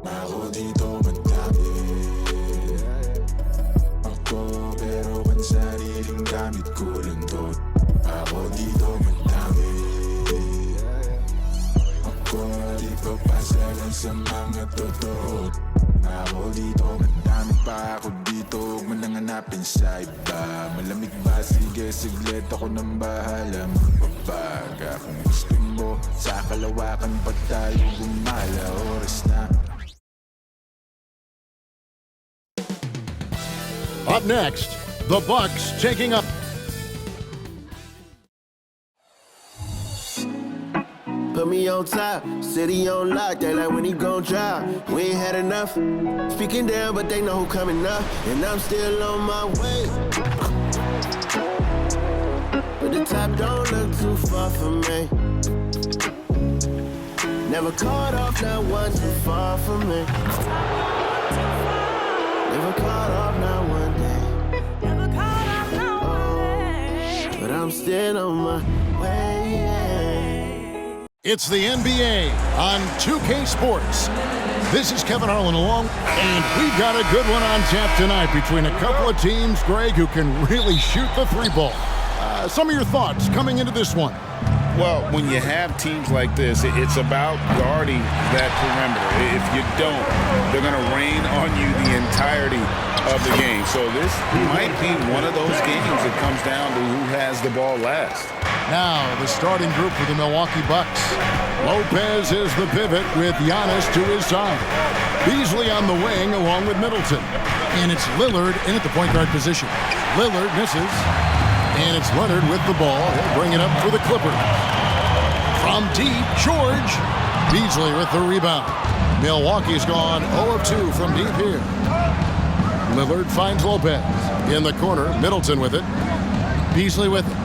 Ako dito madami. Ako pero ang sariling gamit ko lang to. Ako dito madami. Ako di papasa lang sa mga totoo. Ako dito madami pa ako dito. Huwag mo nang hanapin sa iba. Malamig ba? Sige, siglit ako nang bahala magbabaga. Kung gusto mo, sa kalawakan pa tayo gumala. Oras na. Up next, the Bucks taking up. Put me on top, city on lock, they like when he gon' drop. We ain't had enough, speaking down, but they know who coming up. And I'm still on my way. But the top don't look too far from me. Never caught off, not one too far from me. Never caught off, not one day. Never caught off, not one day. But I'm still on my way. It's the NBA on 2K Sports. This is Kevin Harlan along, and we've got a good one on tap tonight between a couple of teams, Greg, who can really shoot the three ball. Some of your thoughts coming into this one. Well, when you have teams like this, it's about guarding that perimeter. If you don't, they're going to rain on you the entirety of the game. So this might be one of those games that comes down to who has the ball last. Now, the starting group for the Milwaukee Bucks. Lopez is the pivot with Giannis to his side. Beasley on the wing along with Middleton. And it's Lillard in at the point guard position. Lillard misses. And it's Leonard with the ball. He'll bring it up for the Clippers. From deep, George. Beasley with the rebound. Milwaukee's gone 0 of 2 from deep here. Lillard finds Lopez. In the corner, Middleton with it. Beasley with it.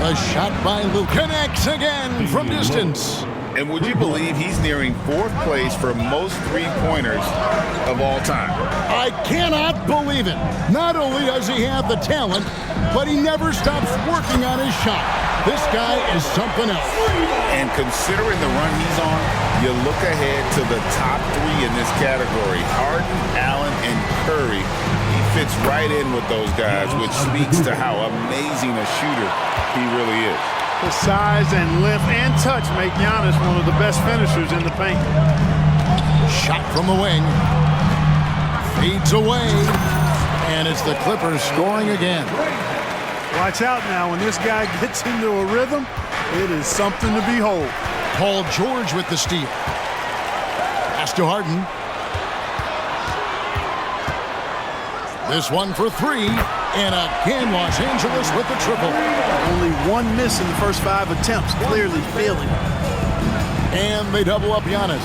A shot by Luke. Connects again from distance. And would you believe he's nearing 4th place for most three-pointers of all time? I cannot believe it. Not only does he have the talent, but he never stops working on his shot. This guy is something else. And considering the run he's on, you look ahead to the top 3 in this category. Harden, Allen, and Curry. He fits right in with those guys, which speaks to how amazing a shooter he really is. The size and length and touch make Giannis one of the best finishers in the paint. Shot from the wing. Feeds away. And it's the Clippers scoring again. Watch out now. When this guy gets into a rhythm, it is something to behold. Paul George with the steal. Pass to Harden. This one for 3. And again, Los Angeles with the triple. Only one miss in the first 5 attempts, clearly failing. And they double up Giannis.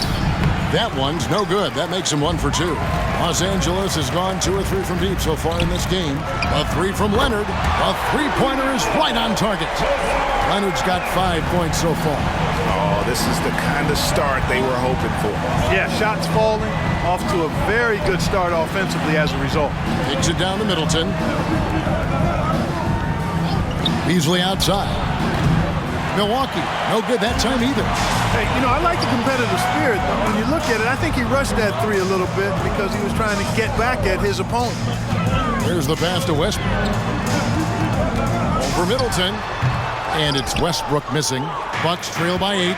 That one's no good. That makes him 1 for 2. Los Angeles has gone 2 or 3 from deep so far in this game. A 3 from Leonard. A three-pointer is right on target. Leonard's got 5 points so far. Oh, this is the kind of start they were hoping for. Yeah, shots falling. Off to a very good start offensively as a result. Takes it down to Middleton. Beasley outside. Milwaukee, no good that time either. Hey, you know, I like the competitive spirit. When you look at it, I think he rushed that 3 a little bit because he was trying to get back at his opponent. Here's the pass to Westbrook. Over Middleton. And it's Westbrook missing. Bucks trail by 8.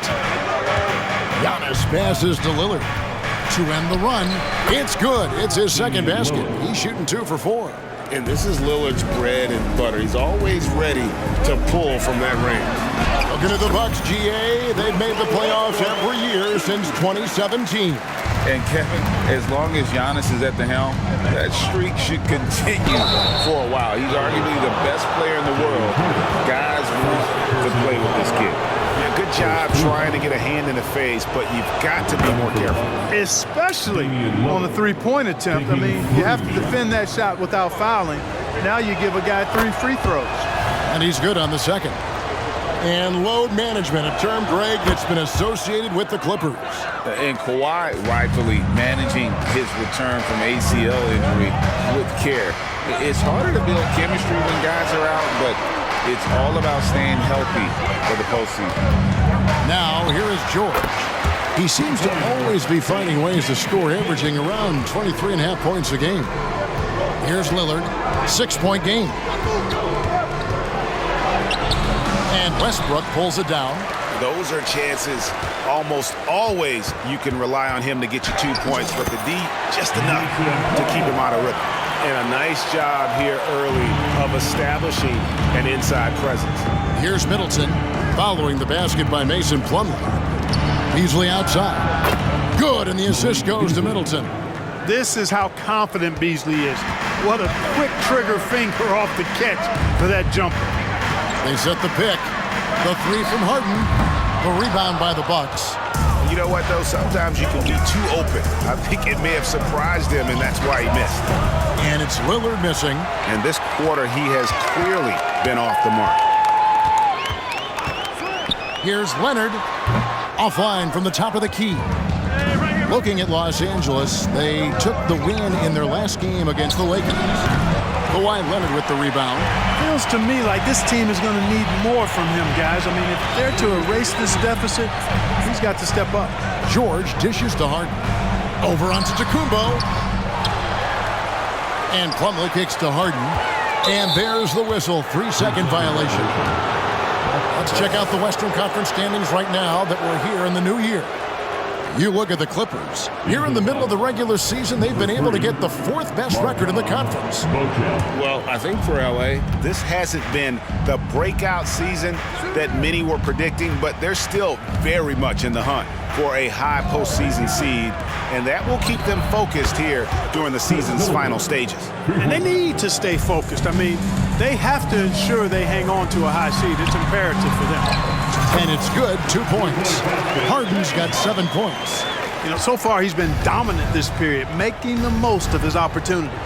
Giannis passes to Lillard. To end the run. It's good. It's his second basket. He's shooting 2 for 4. And this is Lillard's bread and butter. He's always ready to pull from that range. Looking at the Bucks, GA, they've made the playoffs every year since 2017. And Kevin, as long as Giannis is at the helm, that streak should continue for a while. He's arguably the best player in the world. Guys want to play with this kid. Yeah, good job trying to get a hand in the face, but you've got to be more careful. Especially on a three-point attempt. I mean, you have to defend that shot without fouling. Now you give a guy 3 free throws. And he's good on the second. And load management, a term, Greg, that's been associated with the Clippers. And Kawhi rightfully managing his return from ACL injury with care. It's harder to build chemistry when guys are out, but it's all about staying healthy for the postseason. Now, here is George. He seems to always be finding ways to score, averaging around 23.5 points a game. Here's Lillard, 6-point game. And Westbrook pulls it down. Those are chances almost always you can rely on him to get you 2 points, but the D, just enough to keep him out of rhythm. And a nice job here early of establishing an inside presence. Here's Middleton, following the basket by Mason Plumlee. Beasley outside. Good, and the assist goes to Middleton. This is how confident Beasley is. What a quick trigger finger off the catch for that jumper. They set the pick. The three from Harden. The rebound by the Bucks. You know what, though? Sometimes you can be too open. I think it may have surprised him, and that's why he missed. And it's Lillard missing. And this quarter, he has clearly been off the mark. Here's Leonard. Offline from the top of the key. Looking at Los Angeles, they took the win in their last game against the Lakers. Kawhi Leonard with the rebound. Feels to me like this team is going to need more from him, guys. I mean, if they're to erase this deficit, he's got to step up. George dishes to Harden. Over onto Tacumbo. And Plumlee kicks to Harden. And there's the whistle. 3-second violation. Let's check out the Western Conference standings right now that we're here in the new year. You look at the Clippers. Here in the middle of the regular season, they've been able to get the 4th best record in the conference. Well, I think for LA, This hasn't been the breakout season that many were predicting, but they're still very much in the hunt for a high postseason seed, and that will keep them focused here during the season's final stages. And they need to stay focused. I mean, they have to ensure they hang on to a high seed. It's imperative for them. And it's good, 2 points. Harden's got 7 points. You know, so far he's been dominant this period, making the most of his opportunities.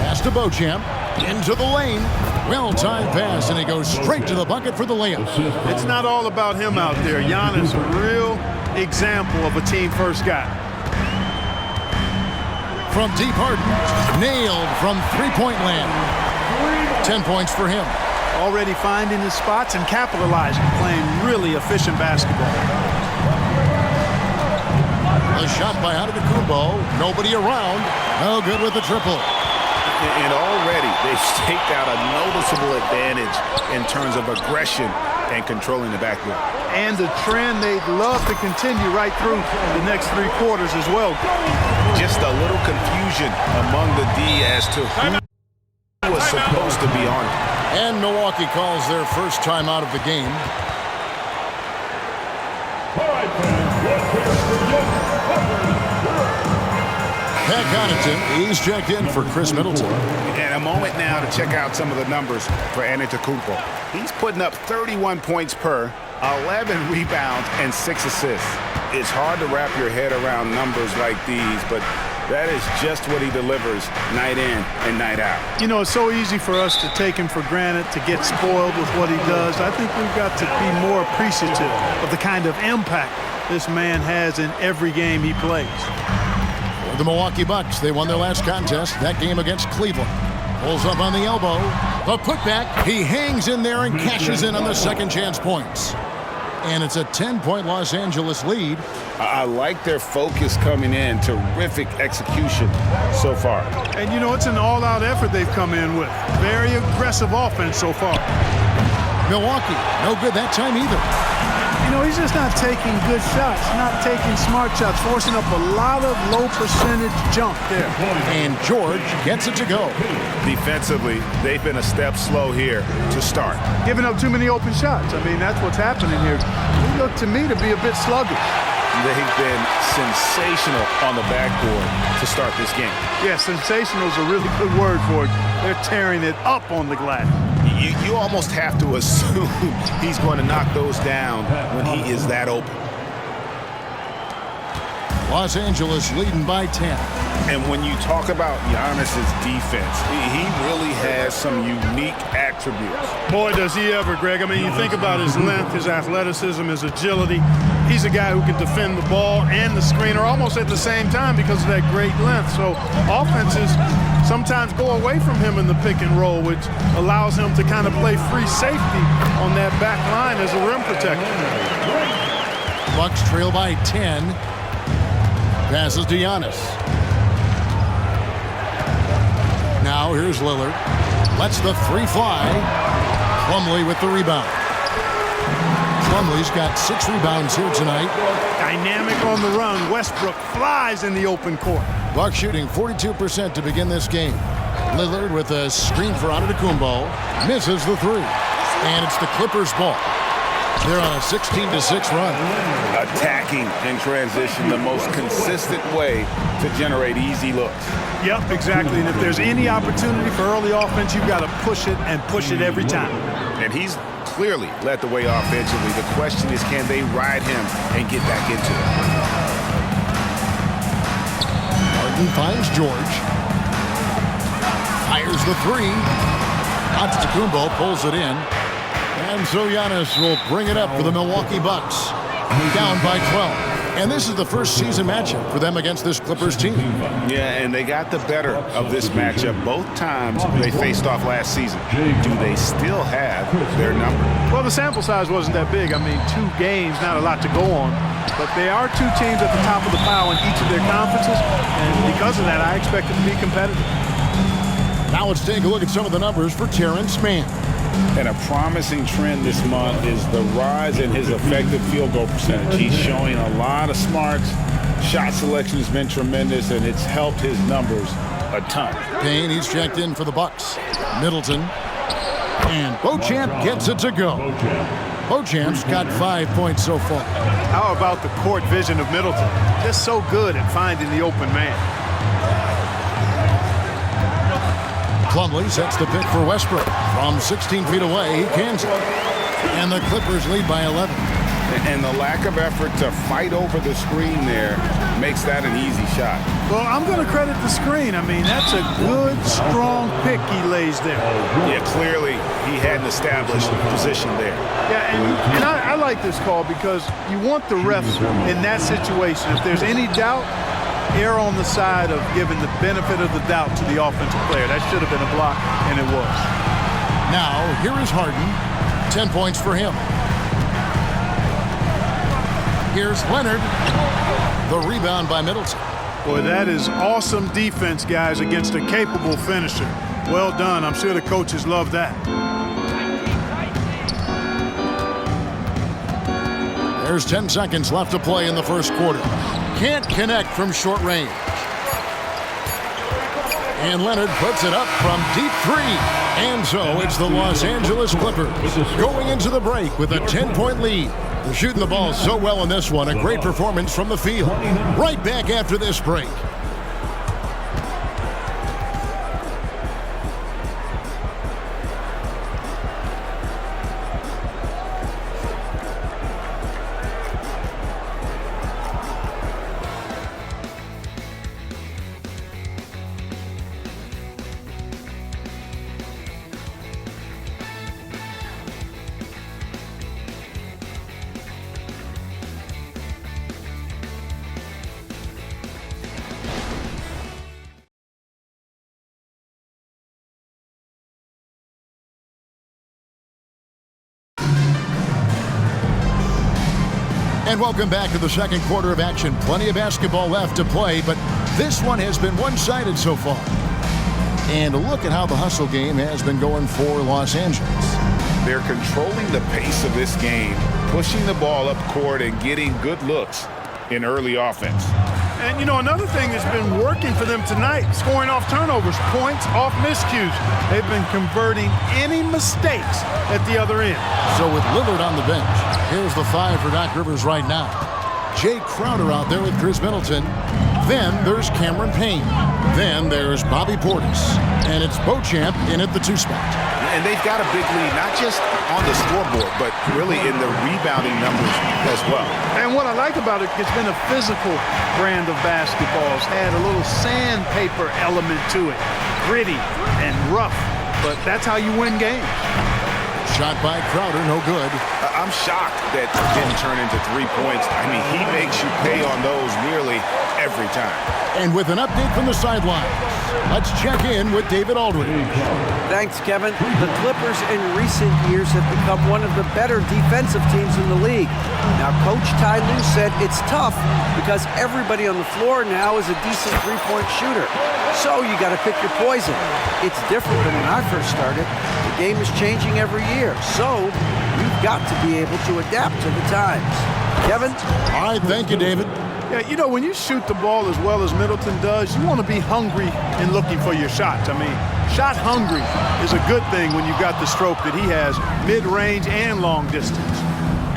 Pass to Beauchamp. Into the lane. Well-timed pass, and he goes straight to the bucket for the layup. It's not all about him out there. Giannis, a real example of a team-first guy. From deep, Harden. Nailed from three-point land. 10 points for him. Already finding his spots and capitalizing, playing really efficient basketball. A shot by Antetokounmpo. Nobody around. No good with the triple. And already they've staked out a noticeable advantage in terms of aggression and controlling the backboard. And a trend they'd love to continue right through the next 3 quarters as well. Just a little confusion among the D as to who was supposed to be on it. And Milwaukee calls their first time out of the game. Pat Connaughton, he's checked in for Chris Middleton. And a moment now to check out some of the numbers for Antetokounmpo. He's putting up 31 points per, 11 rebounds, and 6 assists. It's hard to wrap your head around numbers like these, but that is just what he delivers night in and night out. You know, it's so easy for us to take him for granted, to get spoiled with what he does. I think we've got to be more appreciative of the kind of impact this man has in every game he plays. For the Milwaukee Bucks, they won their last contest, that game against Cleveland. Pulls up on the elbow. The putback. He hangs in there and cashes in on the second chance points. And it's a 10-point Los Angeles lead. I like their focus coming in. Terrific execution so far. And, you know, it's an all-out effort they've come in with. Very aggressive offense so far. Milwaukee, no good that time either. You know, he's just not taking good shots, not taking smart shots, forcing up a lot of low-percentage jump there. And George gets it to go. Defensively, they've been a step slow here to start. Giving up too many open shots. I mean, that's what's happening here. They look to me to be a bit sluggish. They've been sensational on the backboard to start this game. Yeah, sensational is a really good word for it. They're tearing it up on the glass. You almost have to assume he's going to knock those down when he is that open. Los Angeles leading by 10. And when you talk about Giannis's defense, he really has some unique attributes. Boy, does he ever, Greg. I mean, you think about his length, his athleticism, his agility. He's a guy who can defend the ball and the screener almost at the same time because of that great length. So offenses sometimes go away from him in the pick and roll, which allows him to kind of play free safety on that back line as a rim protector. Bucks trail by 10. Passes to Giannis. Now here's Lillard. Lets the three fly. Plumlee with the rebound. Plumlee's got 6 rebounds here tonight. Dynamic on the run. Westbrook flies in the open court. Bucks shooting 42% to begin this game. Lillard with a screen for Antetokounmpo. Misses the three. And it's the Clippers' ball. They're on a 16-6 run. Attacking in transition, the most consistent way to generate easy looks. Yep, exactly. And if there's any opportunity for early offense, you've got to push it and push it every time. And he's clearly led the way offensively. The question is, can they ride him and get back into it? Harden finds George. Fires the three. Antetokounmpo pulls it in. And so Giannis will bring it up for the Milwaukee Bucks. Down by 12. And this is the first season matchup for them against this Clippers team. Yeah, and they got the better of this matchup both times they faced off last season. Do they still have their number? Well, the sample size wasn't that big. I mean, 2 games, not a lot to go on. But they are 2 teams at the top of the pile in each of their conferences. And because of that, I expect it to be competitive. Now let's take a look at some of the numbers for Terrence Mann. And a promising trend this month is the rise in his effective field goal percentage. He's showing a lot of smarts. Shot selection has been tremendous, and it's helped his numbers a ton. Payne, he's checked in for the Bucks. Middleton. And Beauchamp gets it to go. Beauchamp's got 5 points so far. How about the court vision of Middleton? Just so good at finding the open man. Plumlee sets the pick for Westbrook. From 16 feet away, he cans it. And the Clippers lead by 11. And the lack of effort to fight over the screen there makes that an easy shot. Well, I'm going to credit the screen. I mean, that's a good, strong pick he lays there. Yeah, clearly he hadn't established position there. Yeah, and I like this call because you want the refs in that situation. If there's any doubt, err on the side of giving the benefit of the doubt to the offensive player. That should have been a block, and it was. Now, here is Harden. 10 points for him. Here's Leonard. The rebound by Middleton. Boy, that is awesome defense, guys, against a capable finisher. Well done. I'm sure the coaches love that. There's 10 seconds left to play in the first quarter. Can't connect from short range. And Leonard puts it up from deep 3. And so it's the Los Angeles Clippers going into the break with a 10-point lead. They're shooting the ball so well in this one. A great performance from the field. Right back after this break. And welcome back to the second quarter of action. Plenty of basketball left to play, but this one has been one-sided so far. And look at how the hustle game has been going for Los Angeles. They're controlling the pace of this game, pushing the ball up court and getting good looks in early offense. And, you know, another thing that's been working for them tonight, scoring off turnovers, points off miscues. They've been converting any mistakes at the other end. So with Lillard on the bench, here's the 5 for Doc Rivers right now. Jay Crowder out there with Chris Middleton. Then there's Cameron Payne. Then there's Bobby Portis. And it's Beauchamp in at the 2 spot. And they've got a big lead, not just on the scoreboard, but really in the rebounding numbers as well. And what I like about it, it's been a physical brand of basketball. It's had a little sandpaper element to it. Gritty and rough, but that's how you win games. Shot by Crowder, no good. I'm shocked that didn't turn into 3 points. I mean, he makes you pay on those nearly every time. And with an update from the sidelines, let's check in with David Aldridge. Thanks, Kevin. The Clippers in recent years have become one of the better defensive teams in the league. Now, Coach Ty Lue said it's tough because everybody on the floor now is a decent three-point shooter. So you got to pick your poison. It's different than when I first started. The game is changing every year. So you've got to be able to adapt to the times. Kevin? All right, thank you, David. Yeah, you know, when you shoot the ball as well as Middleton does, you want to be hungry in looking for your shots. I mean, shot hungry is a good thing when you've got the stroke that he has, mid-range and long distance.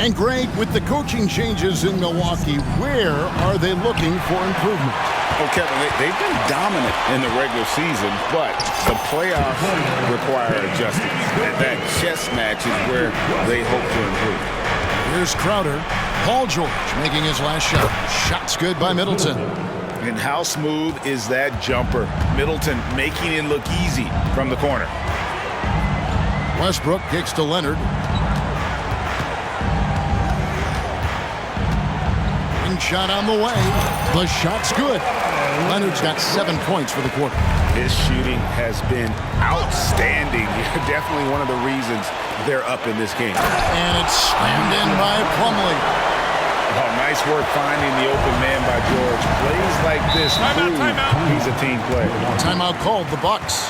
And Greg, with the coaching changes in Milwaukee, where are they looking for improvement? Well, Kevin, they've been dominant in the regular season, but the playoffs require adjustments. And that chess match is where they hope to improve. Here's Crowder. Paul George making his last shot. Shot's good by Middleton. And how smooth is that jumper? Middleton making it look easy from the corner. Westbrook kicks to Leonard. Shot on the way. The shot's good. Leonard's got 7 points for the quarter. His shooting has been outstanding. Definitely one of the reasons they're up in this game. And it's slammed in by Plumlee. Oh, nice work finding the open man by George. Plays like this prove he's a team player. Timeout called, the Bucks.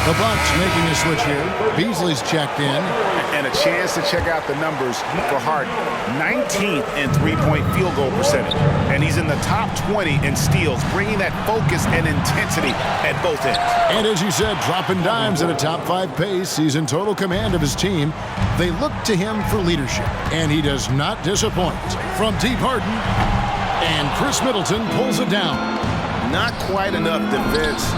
The Bucks making a switch here. Beasley's checked in. And a chance to check out the numbers for Harden. 19th in three-point field goal percentage. And he's in the top 20 in steals, bringing that focus and intensity at both ends. And as you said, dropping dimes at a top 5 pace. He's in total command of his team. They look to him for leadership, and he does not disappoint. From deep Harden, and Chris Middleton pulls it down. Not quite enough defense.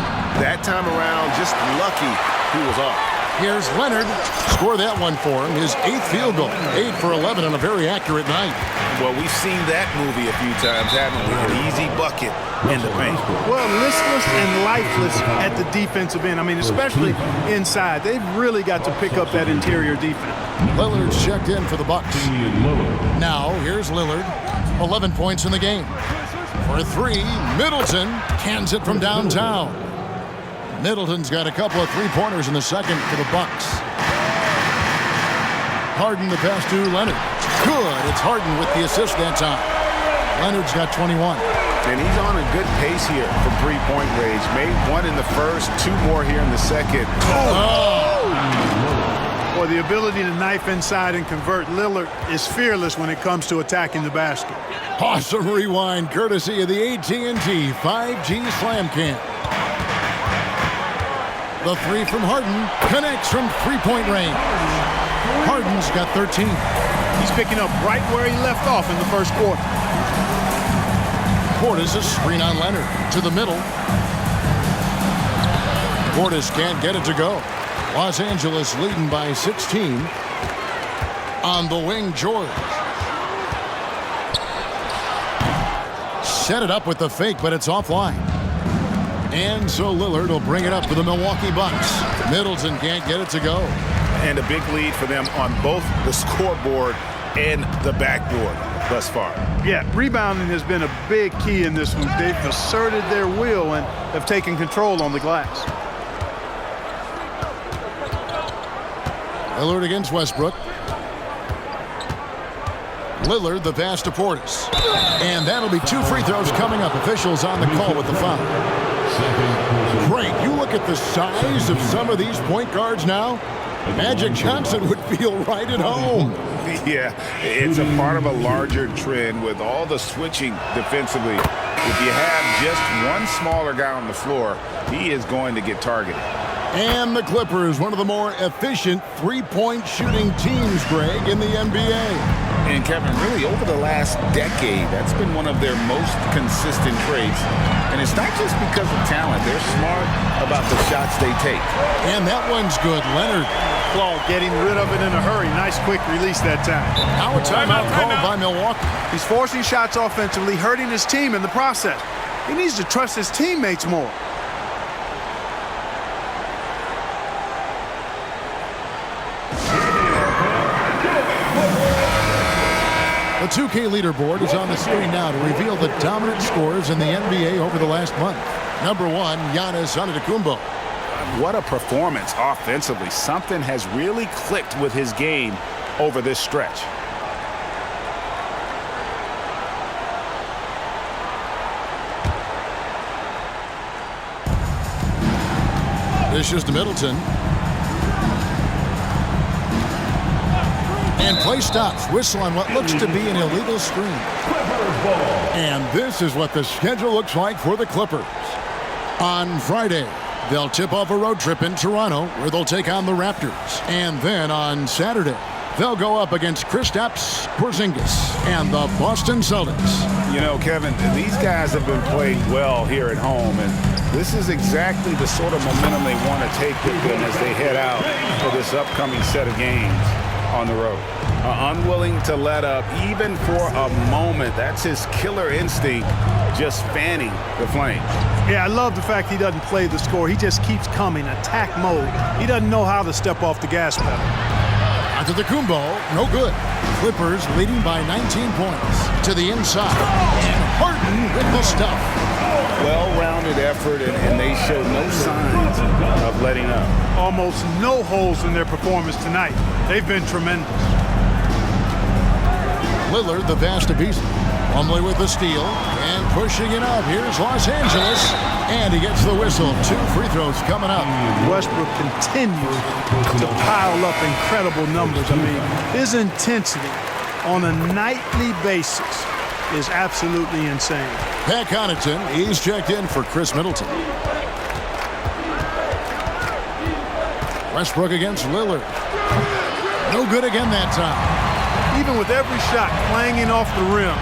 That time around, just lucky he was off. Here's Leonard. Score that one for him. His 8th field goal. 8 for 11 on a very accurate night. Well, we've seen that movie a few times, haven't we? An easy bucket in the paint. Well, listless and lifeless at the defensive end. I mean, especially inside. They've really got to pick up that interior defense. Lillard's checked in for the Bucks. Now, here's Lillard. 11 points in the game. For 3, Middleton cans it from downtown. Middleton's got a couple of three-pointers in the second for the Bucks. Harden the pass to Leonard. Good. It's Harden with the assist that time. Leonard's got 21. And he's on a good pace here from three-point range. Made 1 in the first, 2 more here in the second. Boy, the ability to knife inside and convert. Lillard is fearless when it comes to attacking the basket. Awesome rewind courtesy of the AT&T 5G Slam Cam. The 3 from Harden connects from three-point range. Harden's got 13. He's picking up right where he left off in the first quarter. Portis a screen on Leonard to the middle. Portis can't get it to go. Los Angeles leading by 16. On the wing, George. Set it up with the fake, but it's offline. And so Lillard will bring it up for the Milwaukee Bucks. Middleton can't get it to go. And a big lead for them on both the scoreboard and the backboard thus far. Yeah, rebounding has been a big key in this one. They've asserted their will and have taken control on the glass. Lillard against Westbrook. Lillard the pass to Portis. And that'll be 2 free throws coming up. Officials on the call with the foul. Great. You look at the size of some of these point guards now. Magic Johnson would feel right at home. Yeah, it's a part of a larger trend with all the switching defensively. If you have just one smaller guy on the floor, he is going to get targeted. And the Clippers, one of the more efficient three-point shooting teams, Greg, in the NBA. And Kevin, really over the last decade, that's been one of their most consistent traits. And it's not just because of talent. They're smart about the shots they take. And that one's good. Leonard. Claw getting rid of it in a hurry. Nice quick release that time. Now a timeout called by Milwaukee. He's forcing shots offensively, hurting his team in the process. He needs to trust his teammates more. The 2K leaderboard is on the screen now to reveal the dominant scores in the NBA over the last month. Number 1, Giannis Antetokounmpo. What a performance offensively. Something has really clicked with his game over this stretch. This is to Middleton. And play stops. Whistle on what looks to be an illegal screen. And this is what the schedule looks like for the Clippers. On Friday, they'll tip off a road trip in Toronto where they'll take on the Raptors. And then on Saturday, they'll go up against Kristaps Porzingis and the Boston Celtics. You know, Kevin, these guys have been playing well here at home, and this is exactly the sort of momentum they want to take with them as they head out for this upcoming set of games on the road. Unwilling to let up even for a moment. That's his killer instinct, just fanning the flames. Yeah, I love the fact he doesn't play the score. He just keeps coming, attack mode. He doesn't know how to step off the gas pedal. Antetokounmpo, no good. Clippers leading by 19 points. To the inside. And Harden with the stuff. Well-rounded effort, and they show no signs of letting up. Almost no holes in their performance tonight. They've been tremendous. Lillard, the pass to Beasley. Plumlee with the steal and pushing it up. Here's Los Angeles, and he gets the whistle. 2 free throws coming up. Westbrook continues to pile up incredible numbers. I mean, his intensity on a nightly basis is absolutely insane. Pat Connaughton, he's checked in for Chris Middleton. Westbrook against Lillard. No good again that time. Even with every shot clanging off the rim,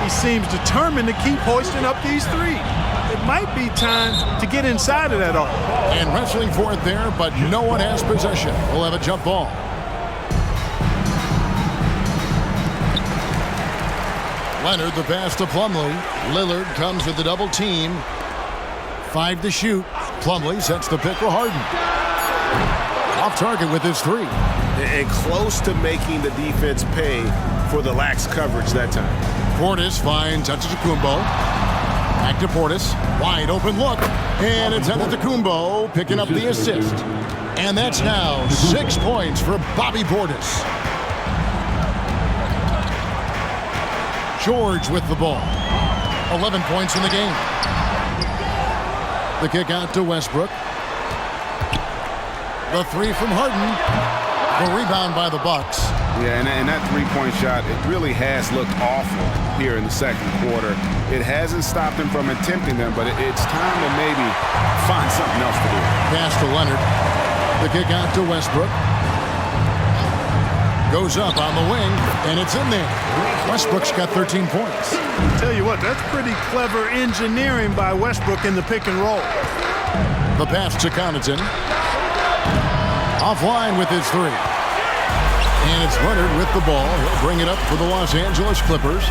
he seems determined to keep hoisting up these threes. It might be time to get inside of that arc. And wrestling for it there, but no one has possession. We'll have a jump ball. Leonard, the pass to Plumlee. Lillard comes with the double team. 5 to shoot. Plumlee sets the pick for Harden. Off target with his 3. And close to making the defense pay for the lax coverage that time. Portis finds Antetokounmpo. Back to Portis. Wide open look. And it's Antetokounmpo picking up the assist. And that's now 6 points for Bobby Portis. George with the ball. 11 points in the game. The kick out to Westbrook. The 3 from Harden. The rebound by the Bucks. Yeah, and that three-point shot, it really has looked awful here in the second quarter. It hasn't stopped him from attempting them, but it's time to maybe find something else to do. Pass to Leonard. The kick out to Westbrook. Goes up on the wing, and it's in there. Westbrook's got 13 points. I'll tell you what, that's pretty clever engineering by Westbrook in the pick and roll. The pass to Connaughton. Offline with his 3. And it's Leonard with the ball. He'll bring it up for the Los Angeles Clippers.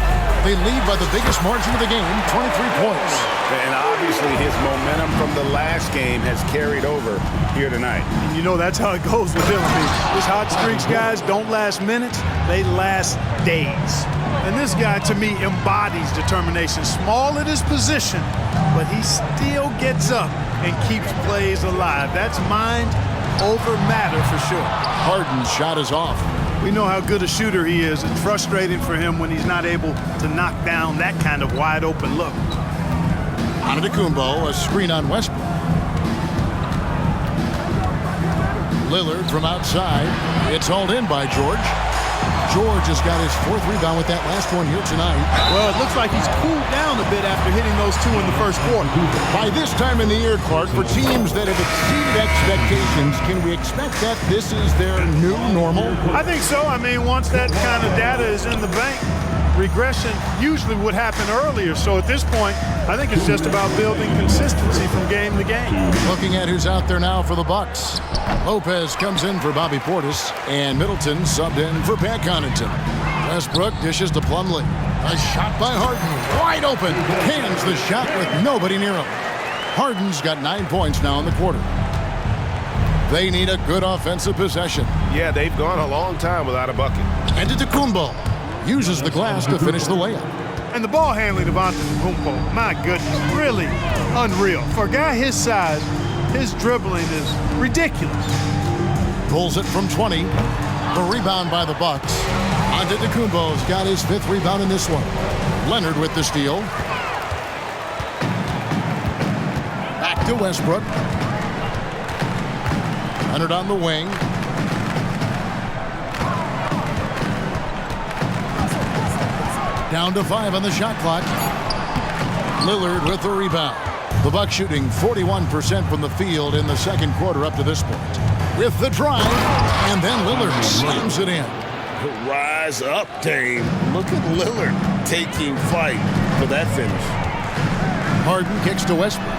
They lead by the biggest margin of the game, 23 points. And obviously his momentum from the last game has carried over here tonight. You know, that's how it goes with him. I mean, his hot streaks, guys, don't last minutes. They last days. And this guy, to me, embodies determination. Small at his position, but he still gets up and keeps plays alive. That's mind over matter for sure. Harden's shot is off. We know how good a shooter he is. It's frustrating for him when he's not able to knock down that kind of wide open look. Antetokounmpo, a screen on Westbrook. Lillard from outside. It's hauled in by George. George has got his 4th rebound with that last one here tonight. Well, it looks like he's cooled down a bit after hitting those 2 in the first quarter. By this time in the year, Clark, for teams that have exceeded expectations, can we expect that this is their new normal? I think so. I mean, once that kind of data is in the bank, regression usually would happen earlier. So at this point, I think it's just about building consistency from game to game. Looking at who's out there now for the Bucks. Lopez comes in for Bobby Portis, and Middleton subbed in for Pat Connaughton. Westbrook dishes to Plumlee. A shot by Harden, wide open. Hands the shot with nobody near him. Harden's got 9 points now in the quarter. They need a good offensive possession. Yeah, they've gone a long time without a bucket. And Antetokounmpo uses the glass to finish the layup. And the ball handling of Antetokounmpo, my goodness, really unreal. For a guy his size, his dribbling is ridiculous. Pulls it from 20. The rebound by the Bucks. Antetokounmpo's got his 5th rebound in this one. Leonard with the steal. Back to Westbrook. Leonard on the wing. Down to 5 on the shot clock. Lillard with the rebound. The Bucks shooting 41% from the field in the second quarter up to this point. With the drive, and then Lillard slams it in. Rise up, Dame. Look at Lillard taking flight for that finish. Harden kicks to Westbrook.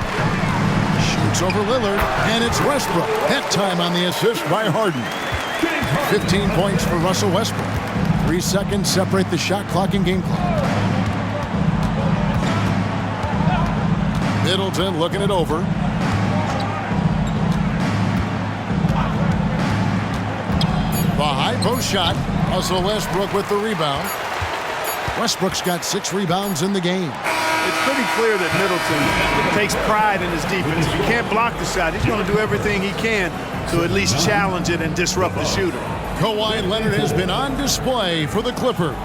Shoots over Lillard, and it's Westbrook. That time on the assist by Harden. 15 points for Russell Westbrook. 3 seconds separate the shot clock and game clock. Middleton looking it over. The high post shot. Russell Westbrook with the rebound. Westbrook's got 6 rebounds in the game. It's pretty clear that Middleton takes pride in his defense. If he can't block the shot, he's going to do everything he can to at least challenge it and disrupt the shooter. Kawhi Leonard has been on display for the Clippers.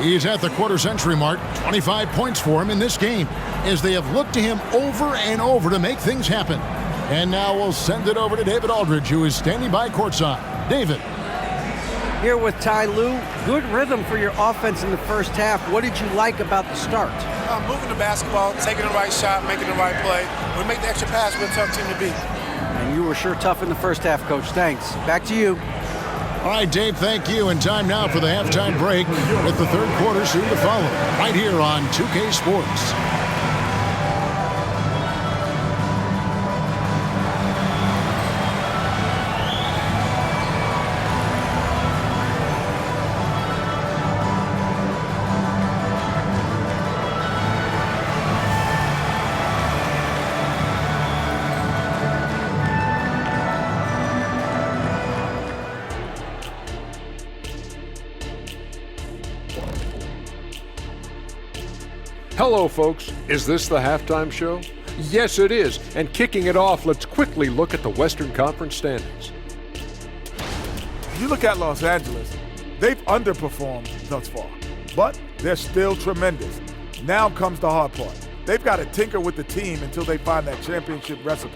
He's at the quarter-century mark. 25 points for him in this game as they have looked to him over and over to make things happen. And now we'll send it over to David Aldridge, who is standing by courtside. David. Here with Ty Lue, good rhythm for your offense in the first half. What did you like about the start? Moving the basketball, taking the right shot, making the right play. When we make the extra pass, we're a tough team to beat. And you were sure tough in the first half, Coach. Thanks. Back to you. All right, Dave, thank you. And time now for the halftime break with the third quarter soon to follow right here on 2K Sports. Hello, folks. Is this the halftime show? Yes, it is. And kicking it off, let's quickly look at the Western Conference standings. If you look at Los Angeles, they've underperformed thus far, but they're still tremendous. Now comes the hard part. They've got to tinker with the team until they find that championship recipe.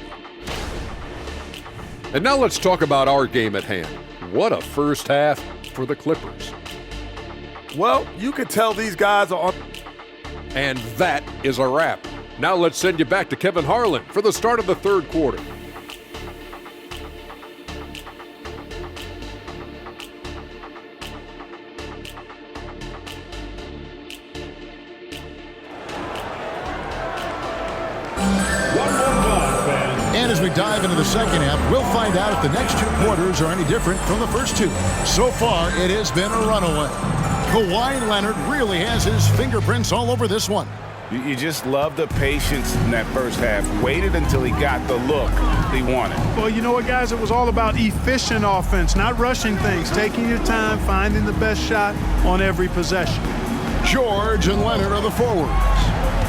And now let's talk about our game at hand. What a first half for the Clippers. Well, you can tell these guys are on. And that is a wrap. Now let's send you back to Kevin Harlan for the start of the third quarter. And as we dive into the second half, we'll find out if the next 2 quarters are any different from the first 2. So far, it has been a runaway. Kawhi Leonard really has his fingerprints all over this one. You just love the patience in that first half. Waited until he got the look he wanted. Well, you know what, guys? It was all about efficient offense, not rushing things, taking your time, finding the best shot on every possession. George and Leonard are the forwards.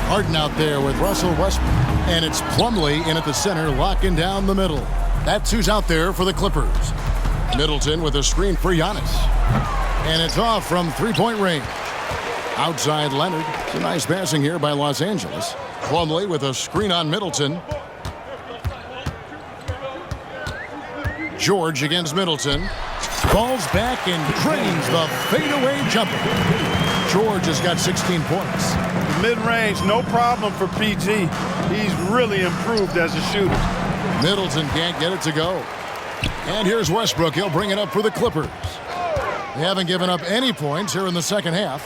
Harden out there with Russell Westbrook. And it's Plumlee in at the center, locking down the middle. That's who's out there for the Clippers. Middleton with a screen for Giannis. And it's off from 3-point range. Outside Leonard. It's a nice passing here by Los Angeles. Plumlee with a screen on Middleton. George against Middleton. Falls back and drains the fadeaway jumper. George has got 16 points. The mid-range, no problem for PG. He's really improved as a shooter. Middleton can't get it to go. And here's Westbrook. He'll bring it up for the Clippers. They haven't given up any points here in the second half.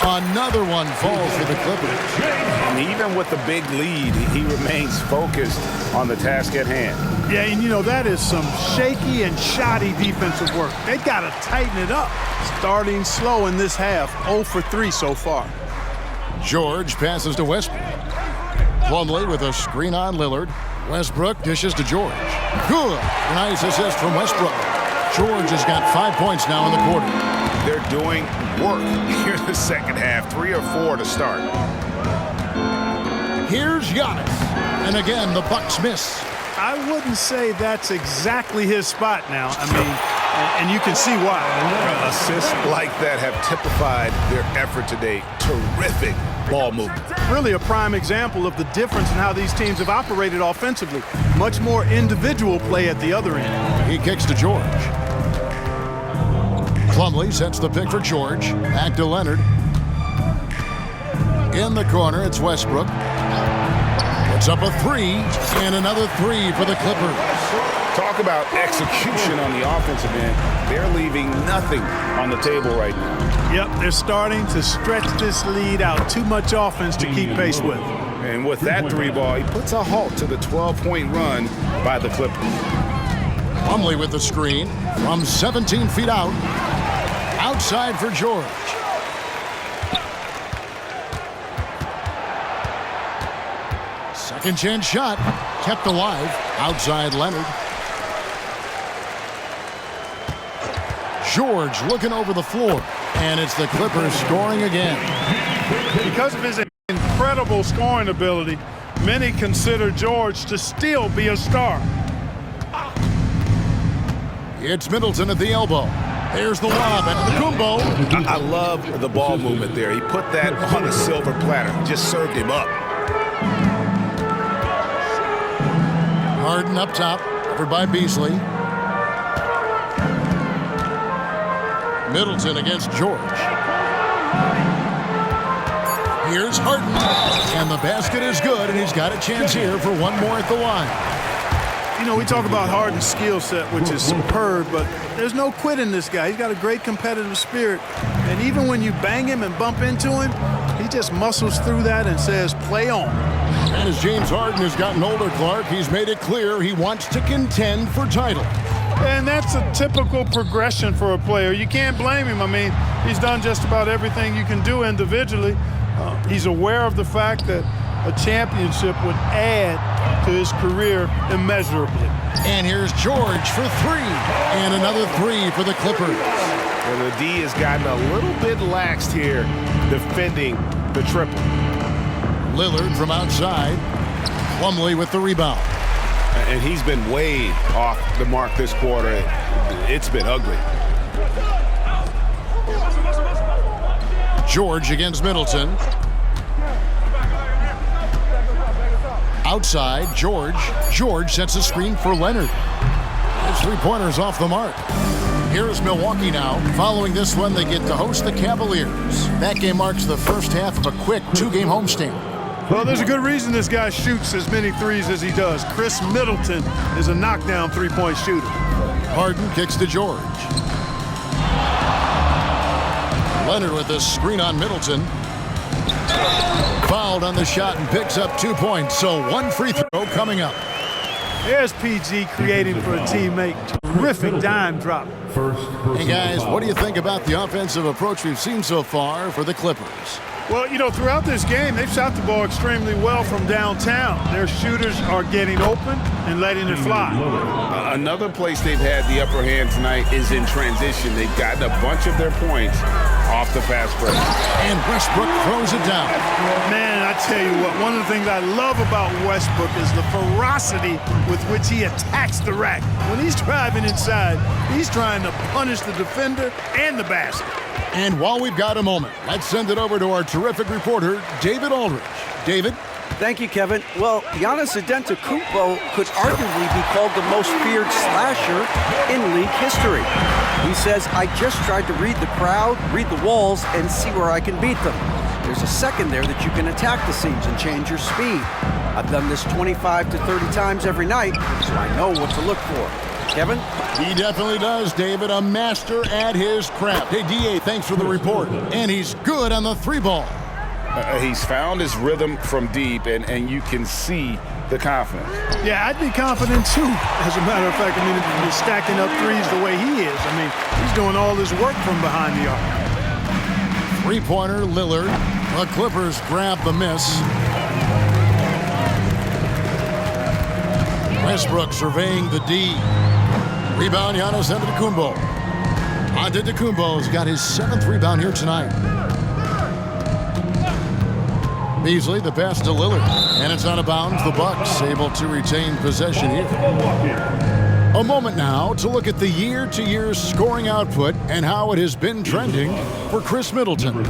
Another one falls for the Clippers. And even with the big lead, he remains focused on the task at hand. Yeah, and you know, that is some shaky and shoddy defensive work. They got to tighten it up. Starting slow in this half, 0 for 3 so far. George passes to Westbrook. Plumlee with a screen on Lillard. Westbrook dishes to George. Good. Nice assist from Westbrook. George has got 5 points now in the quarter. They're doing work here in the second half. 3 or 4 to start. Here's Giannis. And again, the Bucks miss. I wouldn't say that's exactly his spot now. I mean, and you can see why. Assists like that have typified their effort today. Terrific ball movement. Really a prime example of the difference in how these teams have operated offensively. Much more individual play at the other end. He kicks to George. Plumlee sets the pick for George. Back to Leonard. In the corner, it's Westbrook. Puts up a 3, and another 3 for the Clippers. Talk about execution on the offensive end. They're leaving nothing on the table right now. Yep, they're starting to stretch this lead out. Too much offense to keep pace with. And with that 3 ball, he puts a halt to the 12-point run by the Clippers. Plumlee with the screen from 17 feet out. Outside for George. Second chance shot. Kept alive. Outside Leonard. George looking over the floor. And it's the Clippers scoring again. Because of his incredible scoring ability, many consider George to still be a star. It's Middleton at the elbow. There's the lob at the Kumbo. I love the ball movement there. He put that on a silver platter. Just served him up. Harden up top, covered by Beasley. Middleton against George. Here's Harden. And the basket is good, and he's got a chance here for one more at the line. You know, we talk about Harden's skill set, which is superb, but there's no quit in this guy. He's got a great competitive spirit. And even when you bang him and bump into him, he just muscles through that and says, play on. And as James Harden has gotten older, Clark, he's made it clear he wants to contend for title. And that's a typical progression for a player. You can't blame him. I mean, he's done just about everything you can do individually. He's aware of the fact that a championship would add to his career immeasurably. And here's George for 3. And another 3 for the Clippers. Well, the D has gotten a little bit laxed here defending the triple. Lillard from outside. Plumlee with the rebound. And he's been way off the mark this quarter. It's been ugly. George against Middleton. Outside, George. George sets a screen for Leonard. His 3-pointer's off the mark. Here's Milwaukee now. Following this one, they get to host the Cavaliers. That game marks the first half of a quick 2-game homestand. Well, there's a good reason this guy shoots as many threes as he does. Chris Middleton is a knockdown 3-point shooter. Harden kicks to George. Leonard with a screen on Middleton. Fouled on the shot and picks up 2 points. So 1 free throw coming up. There's PG creating for a teammate. Terrific dime drop. Hey guys, what do you think about the offensive approach we've seen so far for the Clippers? Well, you know, throughout this game, they've shot the ball extremely well from downtown. Their shooters are getting open and letting it fly. Another place they've had the upper hand tonight is in transition. They've gotten a bunch of their points off the fast break. And Westbrook throws it down. Man, I tell you what, one of the things I love about Westbrook is the ferocity with which he attacks the rack. When he's driving inside, he's trying to punish the defender and the basket. And while we've got a moment, let's send it over to our terrific reporter, David Aldridge. David? Thank you, Kevin. Well, Giannis Antetokounmpo could arguably be called the most feared slasher in league history. He says, I just tried to read the crowd, read the walls, and see where I can beat them. There's a second there that you can attack the seams and change your speed. I've done this 25 to 30 times every night, so I know what to look for. Kevin? He definitely does, David. A master at his craft. Hey, D.A., thanks for the report. And he's good on the three ball. He's found his rhythm from deep, and you can see the confidence. Yeah, I'd be confident too. As a matter of fact, I mean, if he's stacking up threes the way he is, I mean, he's doing all his work from behind the arc. Three-pointer, Lillard. The Clippers grab the miss. Westbrook surveying the D. Rebound, Giannis Antetokounmpo. Antetokounmpo's got his 7th rebound here tonight. Beasley, the pass to Lillard, and it's out of bounds. The Bucks able to retain possession here. A moment now to look at the year-to-year scoring output and how it has been trending for Chris Middleton.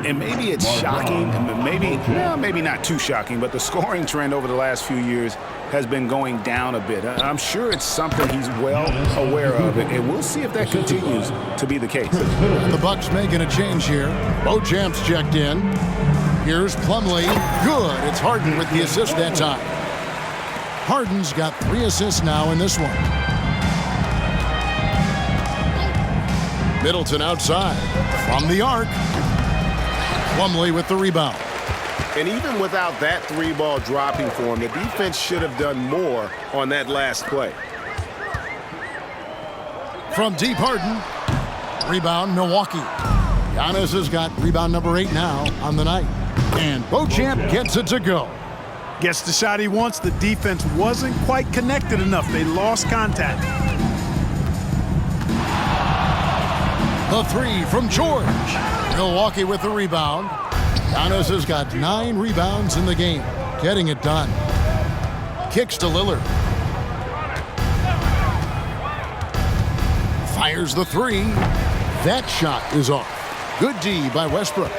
And maybe it's shocking, maybe not too shocking, but the scoring trend over the last few years has been going down a bit. I'm sure it's something he's well aware of, and we'll see if that continues to be the case. The Bucks making a change here. Beauchamp's checked in. Here's Plumlee. Good. It's Harden with the assist that time. Harden's got 3 assists now in this one. Middleton outside. From the arc. Plumlee with the rebound. And even without that three-ball dropping for him, the defense should have done more on that last play. From deep, Harden. Rebound, Milwaukee. Giannis has got rebound number 8 now on the night. And Beauchamp gets it to go. Gets the shot he wants. The defense wasn't quite connected enough. They lost contact. The 3 from George. Milwaukee with the rebound. Giannis has got 9 rebounds in the game. Getting it done. Kicks to Lillard. Fires the 3. That shot is off. Good D by Westbrook.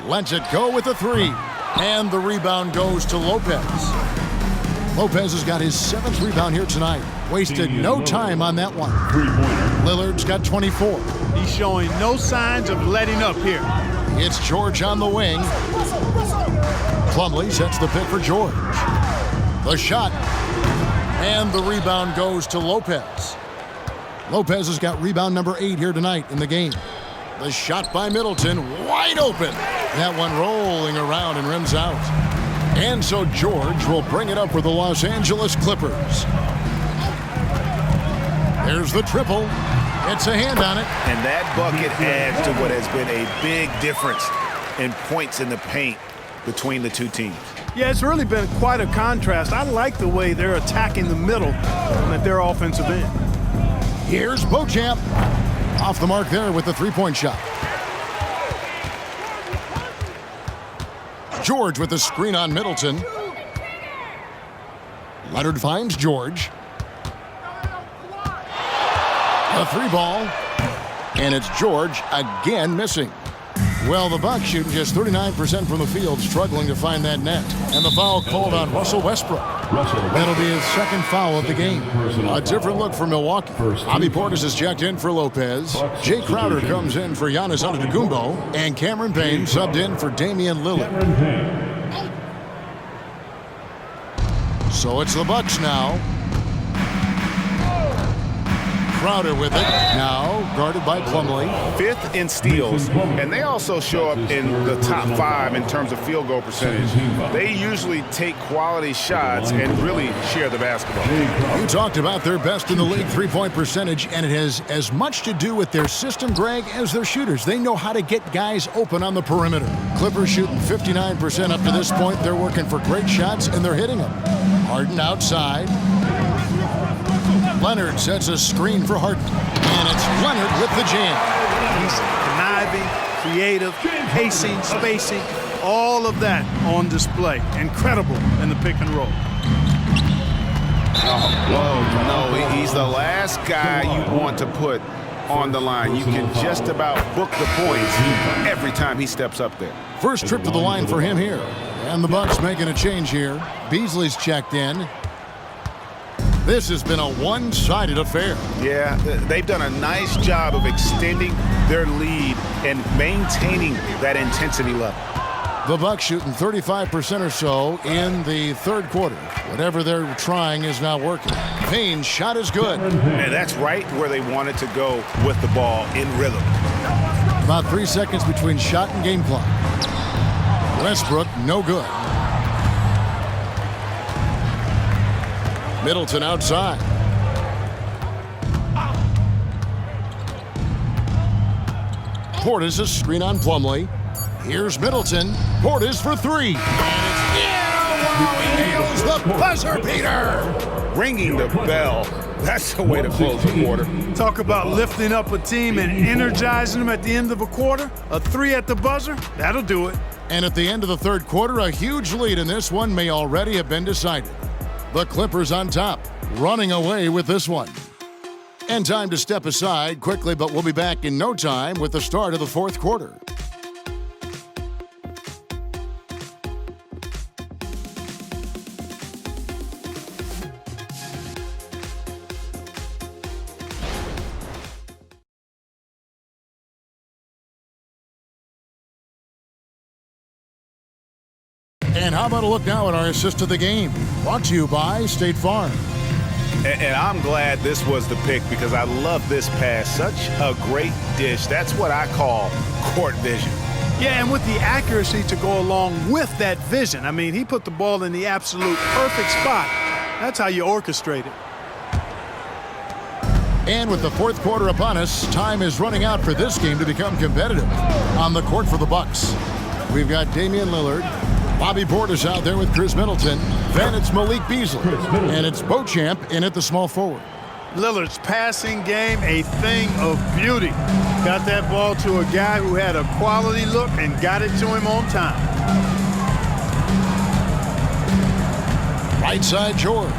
Lets it go with the 3. And the rebound goes to Lopez. Lopez has got his 7th rebound here tonight. Wasted no time on that one. Lillard's got 24. He's showing no signs of letting up here. It's George on the wing. Plumlee sets the pick for George. The shot. And the rebound goes to Lopez. Lopez has got rebound number 8 here tonight in the game. The shot by Middleton, wide open. That one rolling around and rims out. And so George will bring it up for the Los Angeles Clippers. There's the triple. It's a hand on it. And that bucket adds to what has been a big difference in points in the paint between the two teams. Yeah, it's really been quite a contrast. I like the way they're attacking the middle at their offensive end. Here's Beauchamp. Off the mark there with the three-point shot. George with the screen on Middleton. Leonard finds George. A 3-ball. And it's George again missing. Well, the Bucks shooting just 39% from the field, struggling to find that net. And the foul called on Russell Westbrook. That'll be his 2nd foul of the game. A different look for Milwaukee. Bobby Portis is checked in for Lopez. Jay Crowder comes in for Giannis Antetokounmpo. And Cameron Payne subbed in for Damian Lillard. So it's the Bucks now. Crowder with it. Now guarded by Plumlee. 5th in steals, and they also show up in the top 5 in terms of field goal percentage. They usually take quality shots and really share the basketball. You talked about their best in the league three-point percentage, and it has as much to do with their system, Greg, as their shooters. They know how to get guys open on the perimeter. Clippers shooting 59% up to this point. They're working for great shots, and they're hitting them. Harden outside. Leonard sets a screen for Harden. And it's Leonard with the jam. He's conniving, creative, pacing, spacing, all of that on display. Incredible in the pick and roll. No, he's the last guy you want to put on the line. You can just about book the points every time he steps up there. First trip to the line for him here. And the Bucks making a change here. Beasley's checked in. This has been a one-sided affair. Yeah, they've done a nice job of extending their lead and maintaining that intensity level. The Bucks shooting 35% or so in the third quarter. Whatever they're trying is not working. Payne's shot is good. And that's right where they wanted to go with the ball, in rhythm. About 3 seconds between shot and game clock. Westbrook, no good. Middleton outside. Portis, a screen on Plumlee. Here's Middleton. Portis for three. He nails the buzzer beater. Ringing the bell. That's the way to close the quarter. Talk about lifting up a team and energizing them at the end of a quarter. A three at the buzzer, that'll do it. And at the end of the third quarter, a huge lead in this one may already have been decided. The Clippers on top, running away with this one. And time to step aside quickly, but we'll be back in no time with the start of the fourth quarter. And how about a look now at our assist of the game? Brought to you by State Farm. And I'm glad this was the pick because I love this pass. Such a great dish. That's what I call court vision. Yeah, and with the accuracy to go along with that vision. I mean, he put the ball in the absolute perfect spot. That's how you orchestrate it. And with the fourth quarter upon us, time is running out for this game to become competitive. On the court for the Bucks, we've got Damian Lillard, Bobby Portis out there with Chris Middleton. Then it's Malik Beasley. And it's Beauchamp in at the small forward. Lillard's passing game, a thing of beauty. Got that ball to a guy who had a quality look and got it to him on time. Right side, George.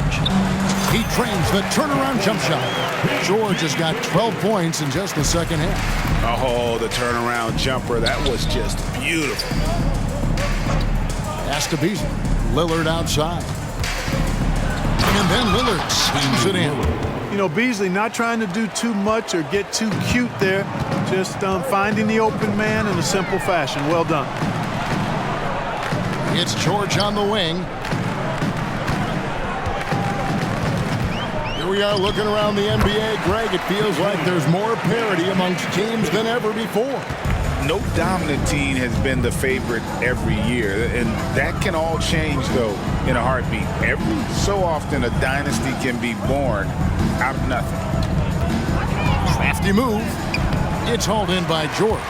He trains the turnaround jump shot. George has got 12 points in just the second half. Oh, the turnaround jumper. That was just beautiful. Pass to Beasley. Lillard outside. And then Lillard slams it in. You know, Beasley not trying to do too much or get too cute there. Just finding the open man in a simple fashion. Well done. It's George on the wing. Here we are looking around the NBA. Greg, it feels like there's more parity amongst teams than ever before. No dominant team has been the favorite every year, and that can all change, though, in a heartbeat. Every so often, a dynasty can be born out of nothing. Crafty move. It's hauled in by George.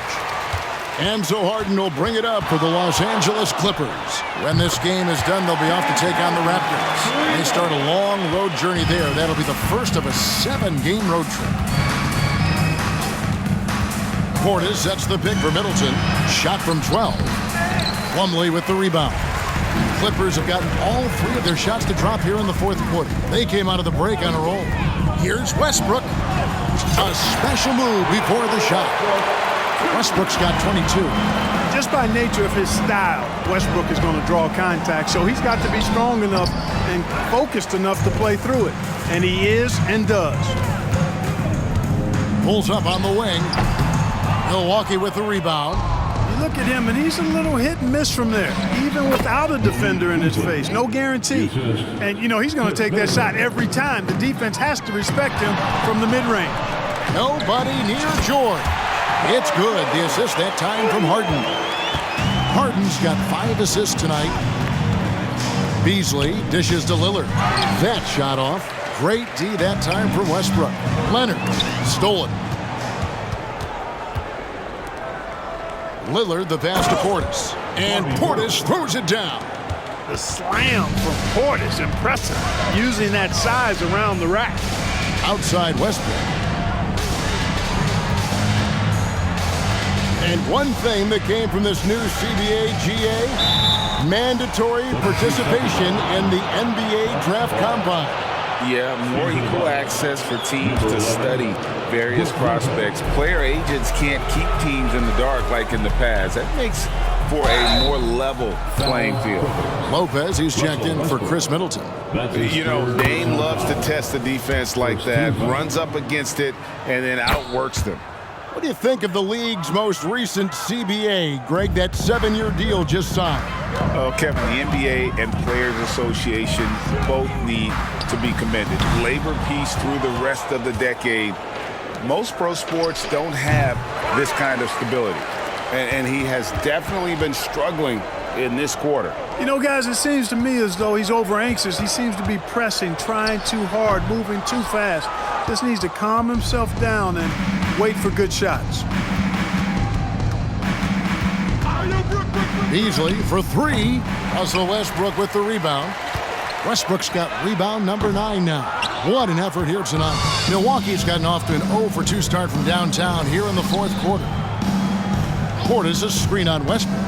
And so Harden will bring it up for the Los Angeles Clippers. When this game is done, they'll be off to take on the Raptors. They start a long road journey there. That'll be the first of a 7-game road trip. Portis sets the pick for Middleton. Shot from 12. Plumlee with the rebound. Clippers have gotten all 3 of their shots to drop here in the fourth quarter. They came out of the break on a roll. Here's Westbrook. A special move before the shot. Westbrook's got 22. Just by nature of his style, Westbrook is going to draw contact, so he's got to be strong enough and focused enough to play through it. And he is and does. Pulls up on the wing. Milwaukee with the rebound. You look at him, and he's a little hit and miss from there, even without a defender in his face. No guarantee. And, you know, he's going to take that shot every time. The defense has to respect him from the mid-range. Nobody near George. It's good. The assist that time from Harden. Harden's got 5 assists tonight. Beasley dishes to Lillard. That shot off. Great D that time from Westbrook. Leonard stolen. Lillard the pass to Portis. And Portis throws it down. The slam from Portis, impressive. Using that size around the rack. Outside Westbrook. And one thing that came from this new CBA GA, mandatory participation in the NBA Draft Combine. Yeah, more equal access for teams to study various prospects. Player agents can't keep teams in the dark like in the past. That makes for a more level playing field. Lopez, he's checked in for Chris Middleton. You know, Dame loves to test the defense like that, runs up against it, and then outworks them. What do you think of the league's most recent CBA? Greg, that 7-year deal just signed. Oh, Kevin, the NBA and Players Association both need to be commended. Labor peace through the rest of the decade. Most pro sports don't have this kind of stability. And he has definitely been struggling in this quarter. You know, guys, it seems to me as though he's over anxious. He seems to be pressing, trying too hard, moving too fast. Just needs to calm himself down and wait for good shots. Beasley for 3. Russell Westbrook with the rebound. Westbrook's got rebound number 9 now. What an effort here tonight. Milwaukee's gotten off to an 0-for-2 start from downtown here in the fourth quarter. Portis a screen on Westbrook.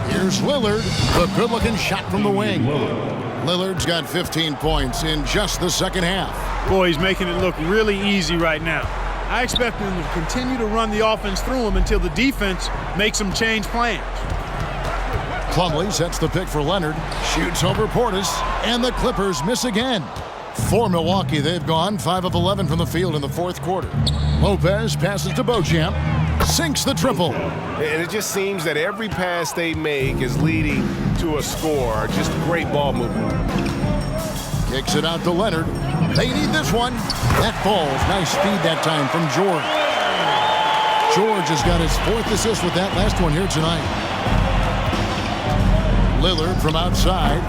Here's Lillard, the good-looking shot from the wing. Lillard's got 15 points in just the second half. Boy, he's making it look really easy right now. I expect him to continue to run the offense through him until the defense makes him change plans. Plumlee sets the pick for Leonard, shoots over Portis, and the Clippers miss again. For Milwaukee, they've gone 5 of 11 from the field in the fourth quarter. Lopez passes to Beauchamp, sinks the triple. And it just seems that every pass they make is leading to a score. Just great ball movement. Kicks it out to Leonard. They need this one. That falls. Nice speed that time from George. George has got his 4th assist with that last one here tonight. Lillard from outside.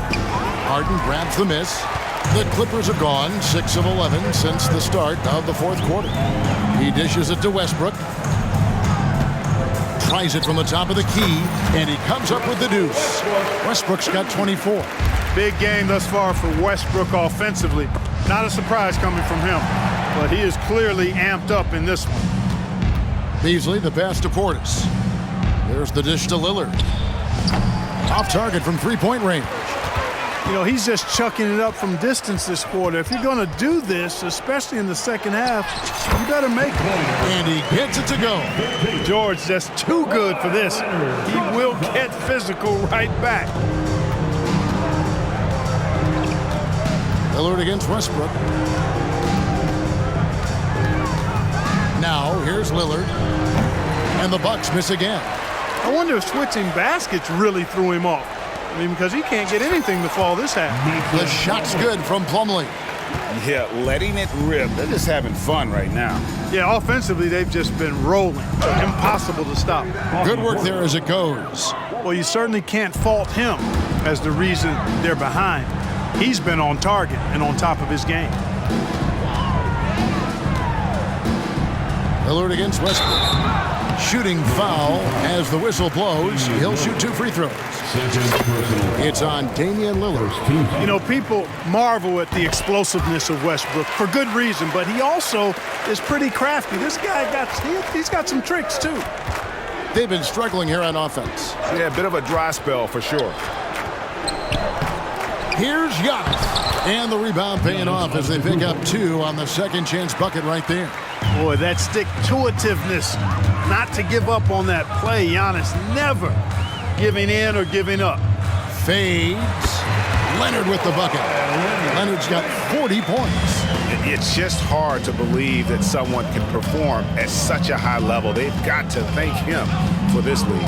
Harden grabs the miss. The Clippers have gone 6 of 11 since the start of the fourth quarter. He dishes it to Westbrook. Tries it from the top of the key, and he comes up with the deuce. Westbrook's got 24. Big game thus far for Westbrook offensively. Not a surprise coming from him, but he is clearly amped up in this one. Beasley, the pass to Portis. There's the dish to Lillard. Off target from three-point range. You know, he's just chucking it up from distance this quarter. If you're going to do this, especially in the second half, you better make it. And he gets it to go. George just too good for this. He will get physical right back. Lillard against Westbrook. Now, here's Lillard. And the Bucks miss again. I wonder if switching baskets really threw him off. I mean, because he can't get anything to fall this half. The shot's good from Plumlee. Yeah, letting it rip. They're just having fun right now. Yeah, offensively, they've just been rolling. Impossible to stop. Good work there as it goes. Well, you certainly can't fault him as the reason they're behind. He's been on target and on top of his game. Lillard against Westbrook. Shooting foul as the whistle blows. He'll shoot 2 free throws. It's on Damian Lillard. You know, people marvel at the explosiveness of Westbrook for good reason, but he also is pretty crafty. This guy he's got some tricks too. They've been struggling here on offense. Yeah, a bit of a dry spell for sure. Here's Giannis. And the rebound paying off as they pick up 2 on the second chance bucket right there. Boy, that stick-to-itiveness, not to give up on that play. Giannis never giving in or giving up. Fades. Leonard with the bucket. Leonard's got 40 points. It's just hard to believe that someone can perform at such a high level. They've got to thank him for this lead.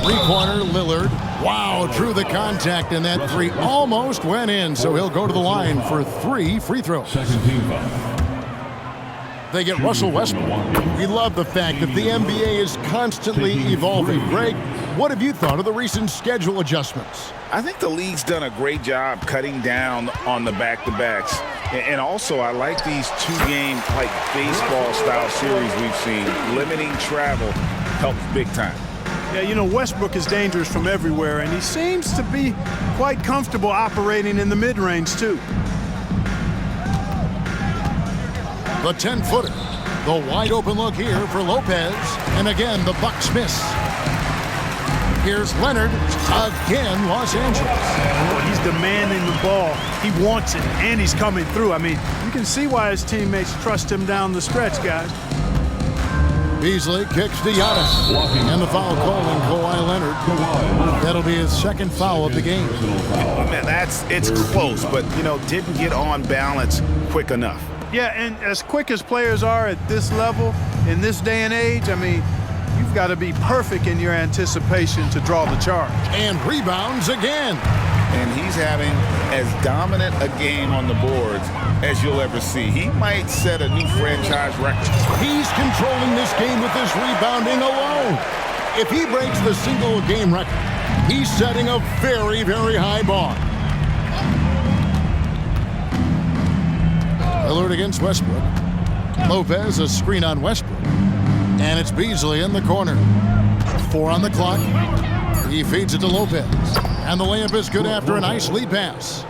Three-pointer, Lillard. Wow, drew the contact, and that 3 almost went in, so he'll go to the line for 3 free throws. They get Russell Westbrook. We love the fact that the NBA is constantly evolving. Greg, what have you thought of the recent schedule adjustments? I think the league's done a great job cutting down on the back-to-backs. And also, I like these 2-game, like, baseball-style series we've seen. Limiting travel helps big time. Yeah, you know, Westbrook is dangerous from everywhere, and he seems to be quite comfortable operating in the mid-range, too. The 10-footer. The wide-open look here for Lopez. And again, the Bucks miss. Here's Leonard. Again, Los Angeles. Well, he's demanding the ball. He wants it, and he's coming through. I mean, you can see why his teammates trust him down the stretch, guys. Beasley kicks to Giannis. And the foul call on Kawhi Leonard. That'll be his second foul of the game. Man, it's close, but, didn't get on balance quick enough. Yeah, and as quick as players are at this level, in this day and age, I mean, you've got to be perfect in your anticipation to draw the charge. And rebounds again. And he's having as dominant a game on the boards as you'll ever see. He might set a new franchise record. He's controlling this game with his rebounding alone. If he breaks the single game record, he's setting a very, very high bar. Lillard against Westbrook. Lopez, a screen on Westbrook. And it's Beasley in the corner. 4 on the clock. He feeds it to Lopez. And the layup is good after a nice lead pass.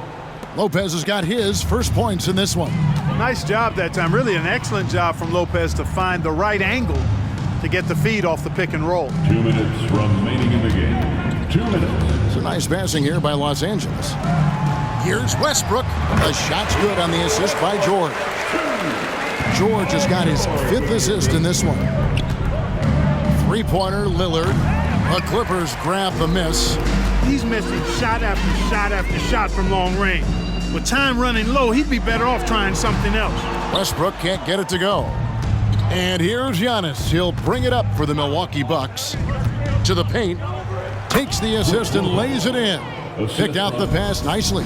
Lopez has got his first points in this one. Nice job that time. Really an excellent job from Lopez to find the right angle to get the feed off the pick and roll. 2 minutes remaining in the game. 2 minutes. It's a nice passing here by Los Angeles. Here's Westbrook. The shot's good on the assist by George. George has got his 5th assist in this one. Three-pointer, Lillard. The Clippers grab the miss. He's missing shot after shot after shot from long range. With time running low, he'd be better off trying something else. Westbrook can't get it to go. And here's Giannis. He'll bring it up for the Milwaukee Bucks. To the paint. Takes the assist and lays it in. Picked out the pass nicely.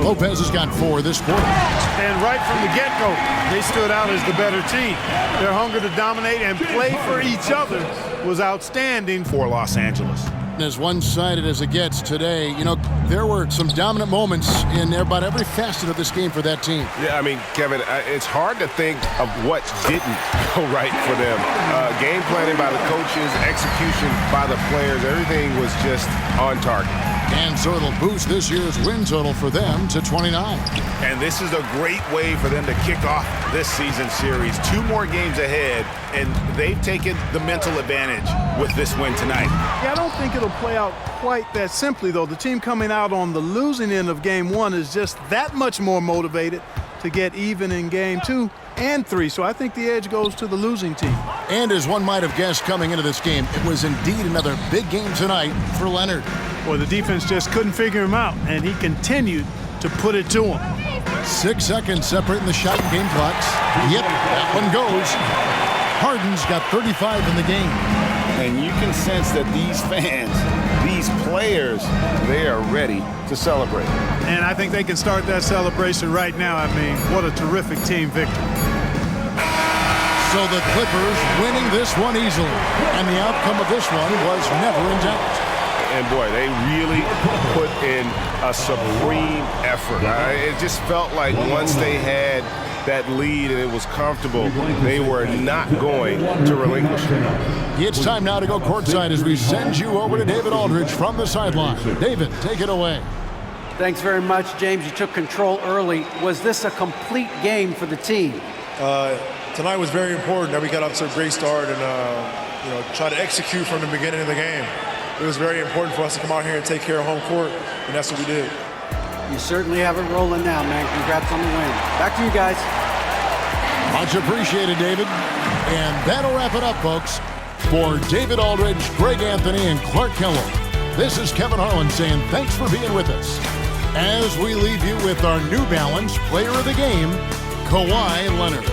Lopez has got 4 this quarter. And right from the get-go, they stood out as the better team. Their hunger to dominate and play for each other was outstanding for Los Angeles. As one-sided as it gets today, there were some dominant moments in about every facet of this game for that team. Yeah, I mean, Kevin, it's hard to think of what didn't go right for them. Game planning by the coaches, execution by the players, everything was just on target. And so it'll boost this year's win total for them to 29. And this is a great way for them to kick off this season series. 2 more games ahead, and they've taken the mental advantage with this win tonight. Yeah, I don't think it'll play out quite that simply, though. The team coming out on the losing end of game 1 is just that much more motivated to get even in game 2 and 3. So I think the edge goes to the losing team. And as one might have guessed coming into this game, it was indeed another big game tonight for Leonard. Well, the defense just couldn't figure him out, and he continued to put it to him. 6 seconds separating the shot and game clocks. Yep, that one goes. Harden's got 35 in the game. And you can sense that these fans, these players, they are ready to celebrate. And I think they can start that celebration right now. I mean, what a terrific team victory. So the Clippers winning this one easily. And the outcome of this one was never in doubt. And boy, they really put in a supreme effort. It just felt like once they had that lead and it was comfortable, they were not going to relinquish it. It's time now to go courtside as we send you over to David Aldridge from the sideline. David, take it away. Thanks very much, James. You took control early. Was this a complete game for the team? Tonight was very important that we got off to a great start and try to execute from the beginning of the game. It was very important for us to come out here and take care of home court, and that's what we did. You certainly have it rolling now, man. Congrats on the win. Back to you guys. Much appreciated, David. And that'll wrap it up, folks. For David Aldridge, Greg Anthony, and Clark Kellogg, this is Kevin Harlan saying thanks for being with us. As we leave you with our New Balance Player of the Game, Kawhi Leonard.